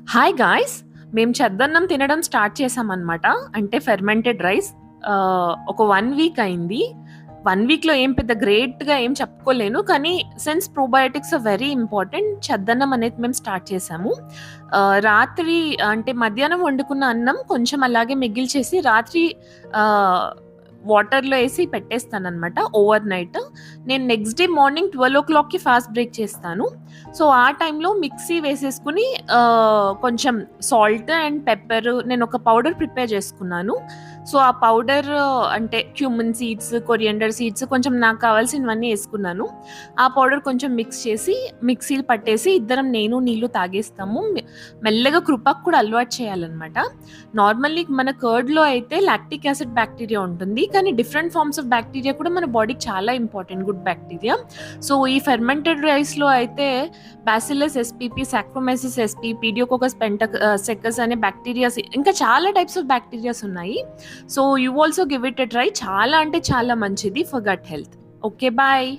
Hi guys! మేము చెద్దన్నం తినడం start చేశామనమాట. అంటే ఫెర్మెంటెడ్ రైస్. ఒక 1 వీక్ అయింది. 1 వీక్‌లో ఏం పెద్ద గ్రేట్‌గా ఏం చెప్పుకోలేను. కానీ since probiotics are very important చెద్దన్నం అనేది మేము స్టార్ట్ చేశాము. రాత్రి అంటే మధ్యాహ్నం వండుకున్న అన్నం కొంచెం అలాగే మిగిల్చేసి రాత్రి ఆహ్, వాటర్‌లో ఏసి పెట్టేస్తాననమాట ఓవర్ నైట్. నేను నెక్స్ట్ డే మార్నింగ్ 12:00కి ఫాస్ట్ బ్రేక్ చేస్తాను. సో, ఆ టైంలో మిక్సీ వేసేసుకొని కొంచెం సాల్ట్ అండ్ పెప్పర్ నేనొక పౌడర్ ప్రిపేర్ చేసుకున్నాను. సో, ఆ పౌడర్ అంటే క్యూమిన్ సీడ్స్, కొరియండర్ సీడ్స్ కొంచెం నాకు కావాల్సినవన్నీ యేసుకున్నాను. ఆ పౌడర్ కొంచెం మిక్స్ చేసి మిక్సీలో పట్టేసి ఇద్దరం నేను, నీళ్ళు తాగేస్తాము. మెల్లగా కృపకు కూడా అలవాటు చేయాలనమాట. నార్మల్లీ మన కర్డ్‌లో అయితే లాక్టిక్ యాసిడ్ బ్యాక్టీరియా ఉంటుంది. కానీ డిఫరెంట్ ఫార్మ్స్ ఆఫ్ బ్యాక్టీరియా కూడా మన బాడీకి చాలా ఇంపార్టెంట్ గుడ్ బ్యాక్టీరియా. సో, ఈ ఫెర్మెంటెడ్ రైస్‌లో అయితే bacillus s p p, saccharomyces s p, pediococcus సెకస్ అనే బ్యాక్టీరియాస్ ఇంకా చాలా టైప్స్ ఆఫ్ బ్యాక్టీరియాస్ ఉన్నాయి. So, you also give it a try. చాలా అంటే చాలా మంచిది for gut health. Okay. Bye.